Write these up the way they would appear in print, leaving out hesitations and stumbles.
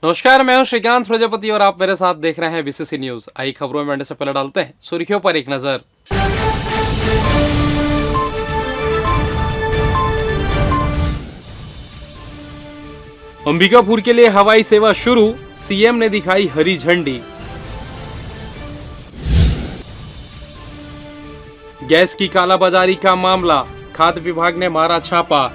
नमस्कार, मैं हूं श्रीकांत प्रजापति और आप मेरे साथ देख रहे हैं बीसीसी न्यूज। आई खबरों में बढ़ने से पहले डालते हैं सुर्खियों पर एक नजर। अंबिकापुर के लिए हवाई सेवा शुरू, सीएम ने दिखाई हरी झंडी। गैस की कालाबाजारी का मामला, खाद्य विभाग ने मारा छापा।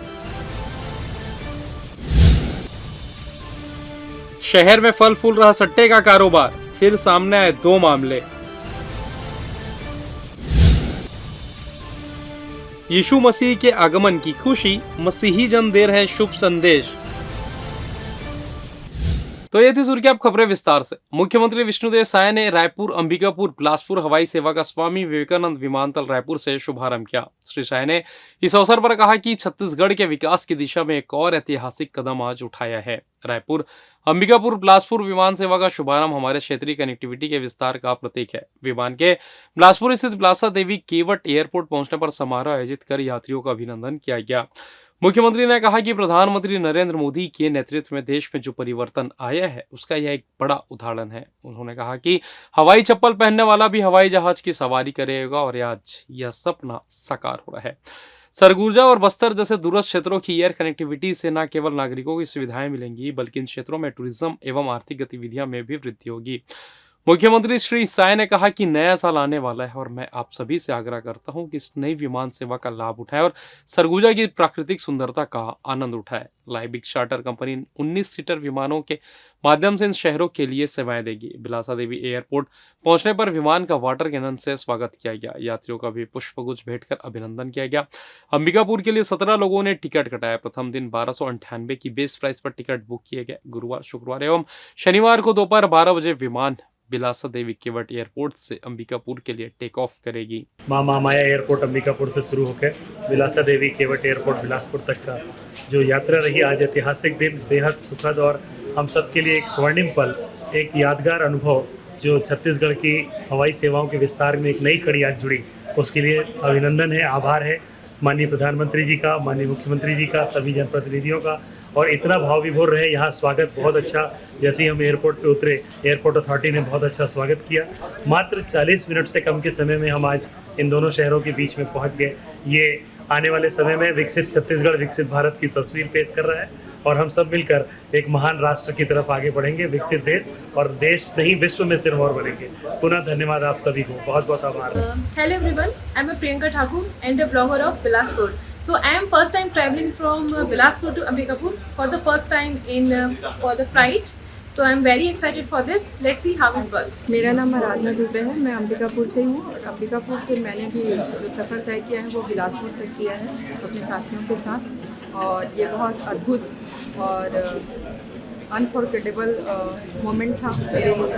शहर में फल फूल रहा सट्टे का कारोबार, फिर सामने आए 2 मामले। यीशु मसीह के आगमन की खुशी, मसीही जन दे रहे शुभ संदेश। तो ये थी सुर्खी, अब खबरें विस्तार से। मुख्यमंत्री विष्णुदेव साय ने रायपुर अंबिकापुर बिलासपुर हवाई सेवा का स्वामी विवेकानंद विमानतल रायपुर से शुभारंभ किया। श्री साय ने इस अवसर पर कहा कि छत्तीसगढ़ के विकास की दिशा में एक और ऐतिहासिक कदम आज उठाया है। रायपुर अंबिकापुर बिलासपुर विमान सेवा का शुभारंभ हमारे क्षेत्रीय कनेक्टिविटी के विस्तार का प्रतीक है। विमान के बिलासपुर स्थित बिलासा देवी केवट एयरपोर्ट पहुंचने पर समारोह आयोजित कर यात्रियों का अभिनंदन किया गया। मुख्यमंत्री ने कहा कि प्रधानमंत्री नरेंद्र मोदी के नेतृत्व में देश में जो परिवर्तन आया है उसका यह एक बड़ा उदाहरण है। उन्होंने कहा कि हवाई चप्पल पहनने वाला भी हवाई जहाज की सवारी करेगा और आज यह सपना साकार हो रहा है। सरगुजा और बस्तर जैसे दूरस्थ क्षेत्रों की एयर कनेक्टिविटी से न केवल नागरिकों की सुविधाएं मिलेंगी बल्कि इन क्षेत्रों में टूरिज्म एवं आर्थिक गतिविधियां में भी वृद्धि होगी। मुख्यमंत्री श्री साय ने कहा कि नया साल आने वाला है और मैं आप सभी से आग्रह करता हूं कि इस नई विमान सेवा का लाभ उठाएं और सरगुजा की प्राकृतिक सुंदरता का आनंद उठाएं। लाइबिक चार्टर कंपनी 19 सीटर विमानों के माध्यम से इन शहरों के लिए सेवाएं देगी। बिलासा देवी एयरपोर्ट पहुंचने पर विमान का वाटर कैनन से स्वागत किया गया। यात्रियों का भी पुष्पगुच्छ भेंट कर अभिनंदन किया गया। अंबिकापुर के लिए 17 लोगों ने टिकट कटाया। प्रथम दिन 1298 की बेस प्राइस पर टिकट बुक किए गए। गुरुवार, शुक्रवार एवं शनिवार को दोपहर 12 बजे विमान बिलासा देवी केवट एयरपोर्ट से अंबिकापुर के लिए टेक ऑफ करेगी। माँ महामाया एयरपोर्ट अंबिकापुर से शुरू होकर बिलासा देवी केवट एयरपोर्ट बिलासपुर तक का जो यात्रा रही, आज ऐतिहासिक दिन, बेहद सुखद और हम सब के लिए एक स्वर्णिम पल, एक यादगार अनुभव जो छत्तीसगढ़ की हवाई सेवाओं के विस्तार में एक नई कड़ी आज जुड़ी, उसके लिए अभिनंदन है, आभार है माननीय प्रधानमंत्री जी का, माननीय मुख्यमंत्री जी का, सभी जनप्रतिनिधियों का। और इतना भाव विभोर रहे यहाँ, स्वागत बहुत अच्छा। जैसे ही हम एयरपोर्ट पे उतरे, एयरपोर्ट अथॉरिटी ने बहुत अच्छा स्वागत किया। मात्र 40 मिनट से कम के समय में हम आज इन दोनों शहरों के बीच में पहुँच गए। ये आने वाले समय में विकसित छत्तीसगढ़, विकसित भारत की तस्वीर पेश कर रहा है और हम सब मिलकर एक महान राष्ट्र की तरफ आगे बढ़ेंगे, विकसित देश, और देश नहीं विश्व में सिरमौर बनेंगे। पुनः धन्यवाद आप सभी को, बहुत बहुत आभार। Hello everyone, I'm Priyanka Thakur and a blogger of Bilaspur. So I am first time traveling from Bilaspur to Ambikapur for the first time for the flight. So I am very excited for this. Let's see how it works. मेरा नाम आराधना दुबे है, मैं अंबिकापुर से हूँ और अंबिकापुर से मैंने भी जो सफ़र तय किया है वो बिलासपुर तक किया है अपने साथियों के साथ, और ये बहुत अद्भुत और अनफॉरगेटेबल मोमेंट था मेरे लिए।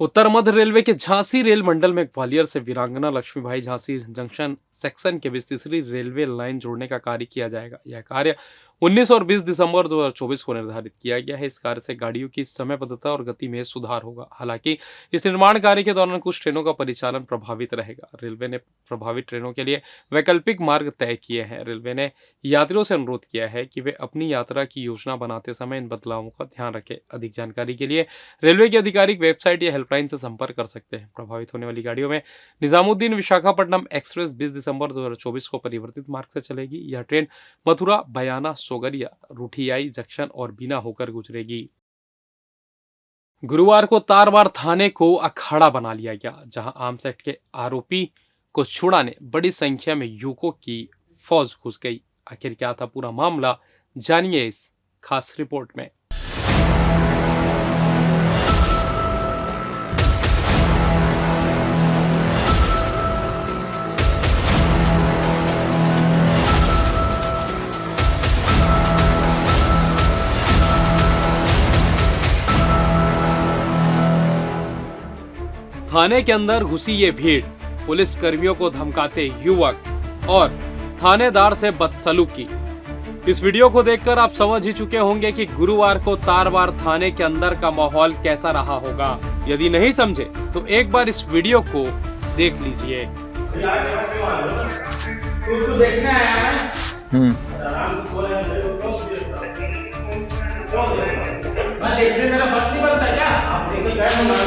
उत्तर मध्य रेलवे के झांसी रेल मंडल में ग्वालियर से वीरांगना लक्ष्मीबाई झांसी जंक्शन सेक्शन के बीच तीसरी रेलवे लाइन जोड़ने का कार्य किया जाएगा। यह कार्य 19 और 20 दिसंबर 2024 को निर्धारित किया गया है। इस कार्य से गाड़ियों की समयबद्धता और गति में सुधार होगा। हालांकि इस निर्माण कार्य के दौरान कुछ ट्रेनों का परिचालन प्रभावित रहेगा। रेलवे ने प्रभावित ट्रेनों के लिए वैकल्पिक मार्ग तय किए हैं। रेलवे ने यात्रियों से अनुरोध किया है कि वे अपनी यात्रा की योजना बनाते समय इन बदलावों का ध्यान रखें। अधिक जानकारी के लिए रेलवे की आधिकारिक वेबसाइट या हेल्पलाइन से संपर्क कर सकते हैं। प्रभावित होने वाली गाड़ियों में निजामुद्दीन विशाखापट्टनम एक्सप्रेस 20 दिसंबर 2024 को परिवर्तित मार्ग से चलेगी। यह ट्रेन मथुरा, बयाना, सोगरिया, रुठियाई जंक्शन और बीना होकर गुजरेगी। गुरुवार को तारवार थाने को अखाड़ा बना लिया गया, जहां आर्म्स एक्ट के आरोपी को छुड़ाने बड़ी संख्या में युवकों की फौज घुस गई। आखिर क्या था पूरा मामला, जानिए इस खास रिपोर्ट में। थाने के अंदर घुसी ये भीड़, पुलिस कर्मियों को धमकाते युवक और थानेदार से बदसलूकी। इस वीडियो को देखकर आप समझ ही चुके होंगे कि गुरुवार को तारवार थाने के अंदर का माहौल कैसा रहा होगा। यदि नहीं समझे तो एक बार इस वीडियो को देख लीजिए।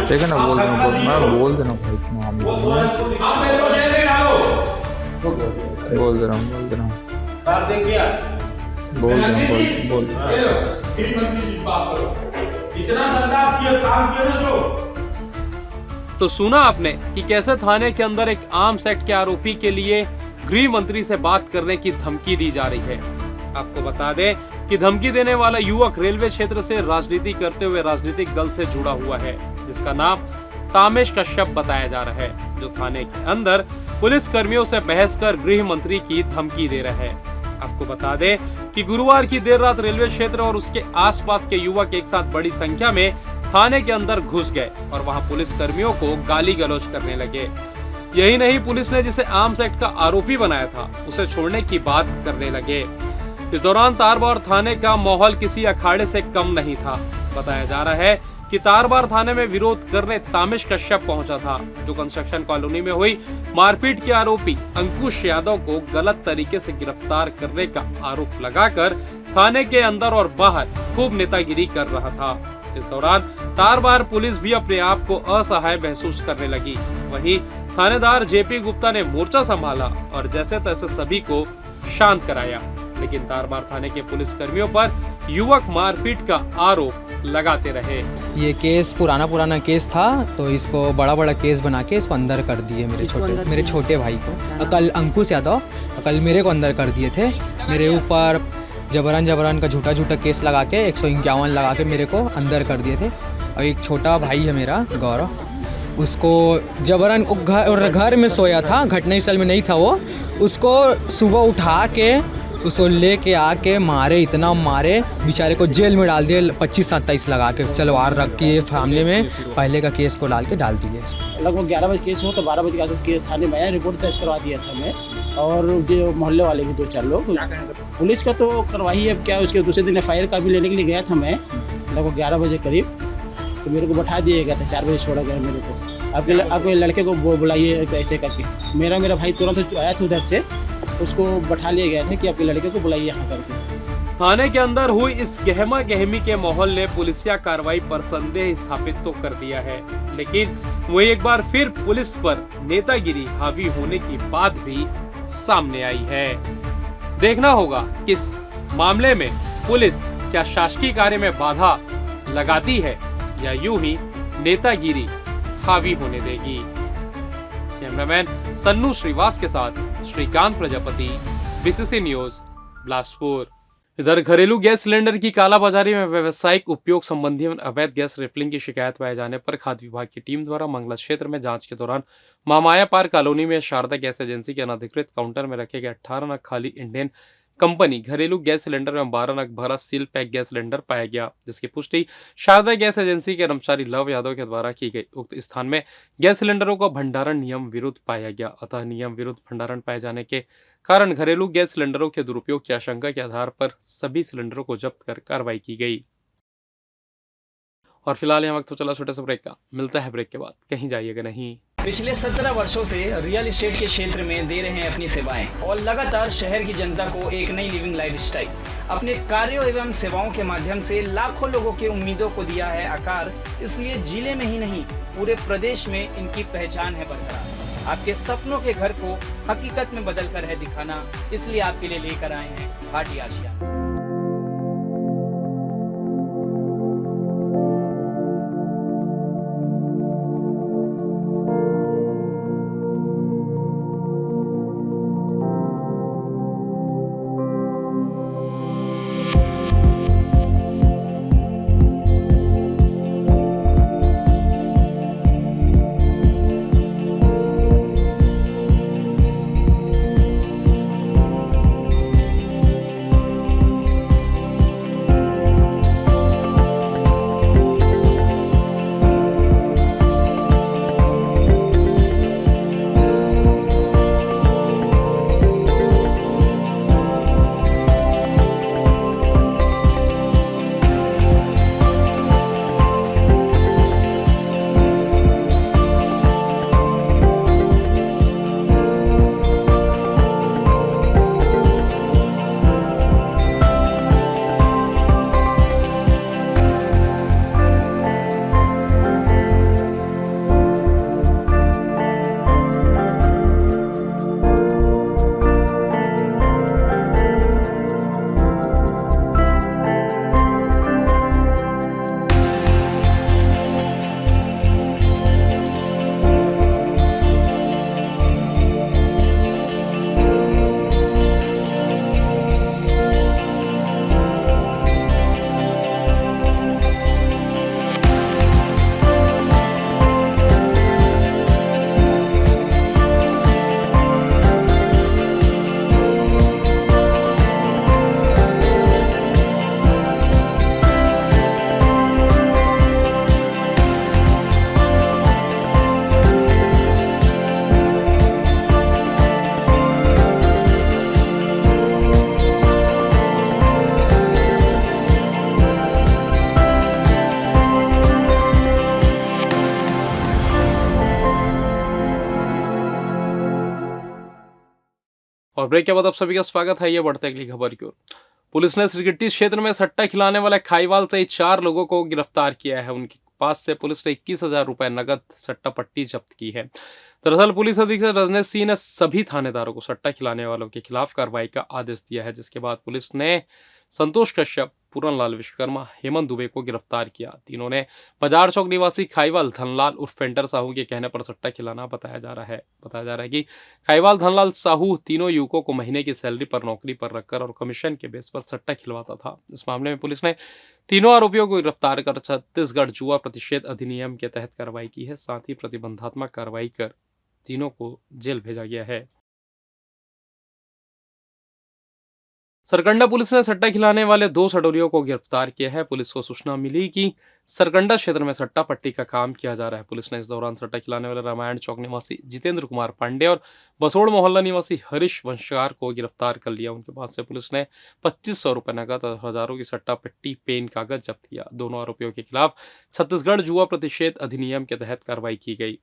देखो ना, बोल देना तो सुना आपने कि कैसे थाने के अंदर एक आर्म्स एक्ट के आरोपी के लिए गृह मंत्री से बात करने की धमकी दी जा रही है। आपको बता दें कि धमकी देने वाला युवक रेलवे क्षेत्र से राजनीति करते हुए राजनीतिक दल से जुड़ा हुआ है, जिसका नाम तामेश कश्यप बताया जा रहा है, जो थाने के अंदर पुलिस कर्मियों से बहस कर गृह मंत्री की धमकी दे रहे हैं। आपको बता दें कि गुरुवार की देर रात रेलवे क्षेत्र और उसके आसपास के युवक एक साथ बड़ी संख्या में थाने के अंदर घुस गए और वहां पुलिस कर्मियों को गाली गलौज करने लगे। यही नहीं, पुलिस ने जिसे आर्म्स एक्ट का आरोपी बनाया था उसे छोड़ने की बात करने लगे। इस दौरान तारवार थाने का माहौल किसी अखाड़े से कम नहीं था। बताया जा रहा है कि तारवार थाने में विरोध करने तामेश कश्यप पहुंचा था, जो कंस्ट्रक्शन कॉलोनी में हुई मारपीट के आरोपी अंकुश यादव को गलत तरीके से गिरफ्तार करने का आरोप लगाकर थाने के अंदर और बाहर खूब नेतागिरी कर रहा था। इस दौरान तारवार पुलिस भी अपने आप को असहाय महसूस करने लगी। वहीं थानेदार जेपी गुप्ता ने मोर्चा संभाला और जैसे तैसे सभी को शांत कराया, लेकिन तारवार थाने के पुलिस कर्मियों पर युवक मारपीट का आरोप लगाते रहे। ये केस पुराना केस था, तो इसको बड़ा केस बना के इसको अंदर कर दिए मेरे छोटे भाई को। कल अंकुश यादव कल मेरे को अंदर कर दिए थे। मेरे ऊपर जबरन का झूठा केस लगा के 151 लगा के मेरे को अंदर कर दिए थे। और एक छोटा भाई है मेरा गौरव, उसको जबरन घर में सोया था, घटनास्थल में नहीं था वो, उसको सुबह उठा के उसको लेके आके मारे, इतना मारे, बेचारे को जेल में डाल दिए 25-27 लगा के, तलवार रख के सामने में पहले का केस को डाल दिए। लगभग 11 बजे केस हो तो 12 बजे के थाने में आया, रिपोर्ट दर्ज करवा दिया था मैं, और जो मोहल्ले वाले भी 2-4 लोग। पुलिस का तो करवाई है, क्या उसके दूसरे दिन FIR का भी लेने के लिए गया था मैं लगभग 11 बजे करीब, तो मेरे को बैठा दिया गया था, 4 बजे छोड़ा गया मेरे को। आपके लड़के को बुलाइए ऐसे करके। मेरा भाई तुरंत आया था उधर से, उसको बैठा लिया गया था कि आपके लड़के को बुलाइए यहाँ करके। थाने के अंदर हुई इस गहमा गहमी के माहौल ने पुलिसिया कार्रवाई पर संदेह स्थापित तो कर दिया है, लेकिन वही एक बार फिर पुलिस पर नेतागिरी हावी होने की बात भी सामने आई है। देखना होगा कि इस मामले में पुलिस क्या शासकीय कार्य में बाधा लगाती है या यूं ही नेतागिरी हावी होने देगी। कैमरामैन सन्नू श्रीवास के साथ श्रीकांत प्रजापति, BCC न्यूज, बिलासपुर। इधर घरेलू गैस सिलेंडर की कालाबाजारी में व्यावसायिक उपयोग संबंधी अवैध गैस रिफिलिंग की शिकायत पाए जाने पर खाद्य विभाग की टीम द्वारा मंगला क्षेत्र में जांच के दौरान महामाया पार्क कॉलोनी में शारदा गैस एजेंसी के अनधिकृत काउंटर में रखे गए 18 नग खाली इंडियन कंपनी घरेलू गैस सिलेंडर में 12 नग भरा सील पैक गैस सिलेंडर पाया गया, जिसकी पुष्टि शारदा गैस एजेंसी के कर्मचारी लव यादव के द्वारा की गई। उक्त स्थान में गैस सिलेंडरों का भंडारण नियम विरुद्ध पाया गया, अतः नियम विरुद्ध भंडारण पाए जाने के कारण घरेलू गैस सिलेंडरों के दुरुपयोग की आशंका के आधार पर सभी सिलेंडरों को जब्त कर कार्रवाई की गई। और फिलहाल यहाँ वक्त तो चला छोटे से ब्रेक का, मिलता है ब्रेक के बाद, कहीं जाइएगा नहीं। पिछले 17 वर्षों से रियल एस्टेट के क्षेत्र में दे रहे हैं अपनी सेवाएं और लगातार शहर की जनता को एक नई लिविंग लाइफस्टाइल। अपने कार्यों एवं सेवाओं के माध्यम से लाखों लोगों की उम्मीदों को दिया है आकार, इसलिए जिले में ही नहीं पूरे प्रदेश में इनकी पहचान है बरकरार। आपके सपनों के घर को हकीकत में बदल कर है दिखाना, इसलिए आपके लिए लेकर आए हैं भाटी आशिया। और ब्रेक के बाद आप सभी का स्वागत है। ये बढ़ते अगली खबर की ओर। पुलिस ने सिरगिट्टी क्षेत्र में सट्टा खिलाने वाले खाईवाल सहित 4 लोगों को गिरफ्तार किया है। उनके पास से पुलिस ने 21,000 रुपए नगद सट्टा पट्टी जब्त की है। दरअसल पुलिस अधीक्षक रजनेश सिंह ने सभी थानेदारों को सट्टा खिलाने वालों के खिलाफ कार्रवाई का आदेश दिया है, जिसके बाद पुलिस ने संतोष कश्यप, पूरनलाल विश्वकर्मा, हेमंत दुबे को गिरफ्तार किया। तीनों ने बाजार चौक निवासी खाईवाल धनलाल उर्फ पेंटर साहू के कहने पर सट्टा खिलाना बताया जा रहा है कि खाईवाल धनलाल साहू तीनों युवकों को महीने की सैलरी पर नौकरी पर रखकर और कमीशन के बेस पर सट्टा खिलवाता था। इस मामले में पुलिस ने तीनों आरोपियों को गिरफ्तार कर छत्तीसगढ़ जुआ प्रतिषेध अधिनियम के तहत कार्रवाई की है। साथ ही प्रतिबंधात्मक कार्रवाई कर तीनों को जेल भेजा गया है। सरकंडा पुलिस ने सट्टा खिलाने वाले 2 सटोरियों को गिरफ्तार किया है। पुलिस को सूचना मिली कि सरकंडा क्षेत्र में सट्टा पट्टी का काम किया जा रहा है। पुलिस ने इस दौरान सट्टा खिलाने वाले रामायण चौक निवासी जितेंद्र कुमार पांडे और बसोड़ मोहल्ला निवासी हरीश वंशकार को गिरफ्तार कर लिया। उनके पास से पुलिस ने 2500 रुपए नकद और हजारों की सट्टा पट्टी पेन कागज जब्त किया। दोनों आरोपियों के खिलाफ छत्तीसगढ़ जुआ प्रतिषेध अधिनियम के तहत कार्रवाई की गई।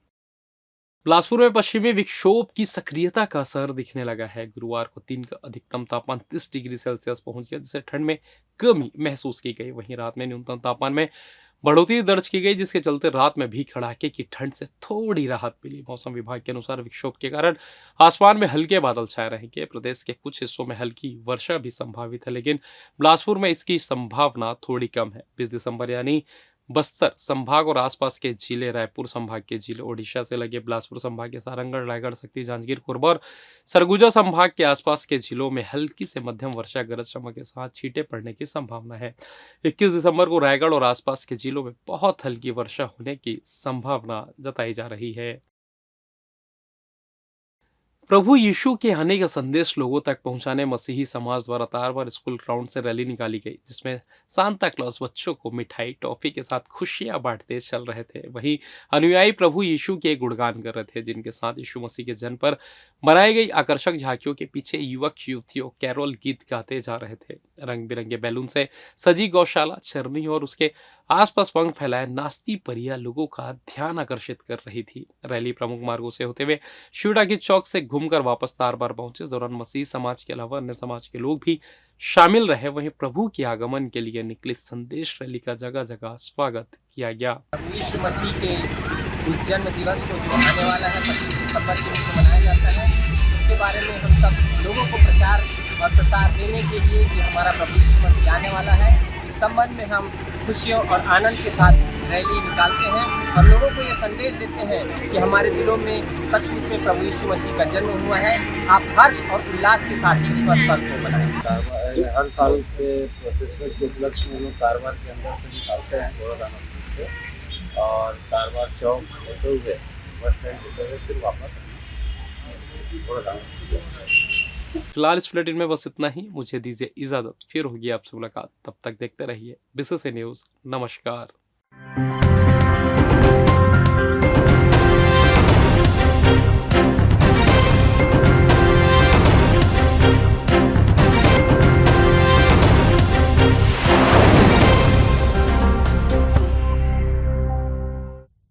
बिलासपुर में पश्चिमी विक्षोभ की सक्रियता का असर दिखने लगा है। गुरुवार को दिन का अधिकतम तापमान 30 डिग्री सेल्सियस पहुंच गया, जिससे ठंड में कमी महसूस की गई। वहीं रात में न्यूनतम तापमान में बढ़ोतरी दर्ज की गई, जिसके चलते रात में भी कड़ाके की ठंड से थोड़ी राहत मिली। मौसम विभाग के अनुसार विक्षोभ के कारण आसमान में हल्के बादल छाए रहेंगे। प्रदेश के कुछ हिस्सों में हल्की वर्षा भी संभावित है, लेकिन बिलासपुर में इसकी संभावना थोड़ी कम है। 20 दिसंबर यानी बस्तर संभाग और आसपास के जिले, रायपुर संभाग के जिले, ओडिशा से लगे बिलासपुर संभाग के सारंगढ़, रायगढ़, शक्ति, जांजगीर, कोरबा और सरगुजा संभाग के आसपास के जिलों में हल्की से मध्यम वर्षा, गरज चमक के साथ छींटे पड़ने की संभावना है। 21 दिसंबर को रायगढ़ और आसपास के जिलों में बहुत हल्की वर्षा होने की संभावना जताई जा रही है। प्रभु यीशु के आने का संदेश लोगों तक पहुंचाने मसीही समाज द्वारा तारवार स्कूल ग्राउंड से रैली निकाली गई, जिसमें सांता क्लॉज बच्चों को मिठाई, टॉफी के साथ खुशियां बांटते चल रहे थे। वहीं अनुयायी प्रभु यीशु के गुणगान कर रहे थे, जिनके साथ यीशु मसीह के जन्म पर बनाई गई आकर्षक झांकियों के पीछे युवक युवतियों कैरोल गीत गाते जा रहे थे। रंग बिरंगे बैलून से सजी गौशाला, चरनी और उसके आसपास पंख फैलाए नाचती परियां लोगों का ध्यान आकर्षित कर रही थी। रैली प्रमुख मार्गों से होते हुए शिवटाकी चौक से घूमकर वापस तारबार पहुंचे। इस दौरान मसीह समाज के अलावा अन्य समाज के लोग भी शामिल रहे। वहीं प्रभु के आगमन के लिए निकली संदेश रैली का जगह जगह स्वागत किया गया। यीशु मसीह के जन्म दिवस को जो आने वाला है 25 दिसंबर के दिन मनाया जाता है, उसके बारे में हम सब लोगों को प्रचार और प्रसार देने के लिए कि हमारा प्रभु यीशु मसीह आने वाला है, इस संबंध में हम खुशियों और आनंद के साथ रैली निकालते हैं और लोगों को ये संदेश देते हैं कि हमारे दिलों में सचमुच में प्रभु यीशु मसीह का जन्म हुआ है। आप हर्ष और उल्लास के साथ ईश्वर पर्व को मनाएं। हर साल के क्रिसमस के उपलक्ष्य में लोग कारवार के अंदर से निकालते हैं गोरखदाना से, और कारवार चौक होते हुए बस स्टैंड होते हुए फिर वापस फिलहाल इस बुलेटिन में बस इतना ही। मुझे दीजिए इजाजत, फिर होगी आपसे मुलाकात। तब तक देखते रहिए BCC न्यूज़। नमस्कार।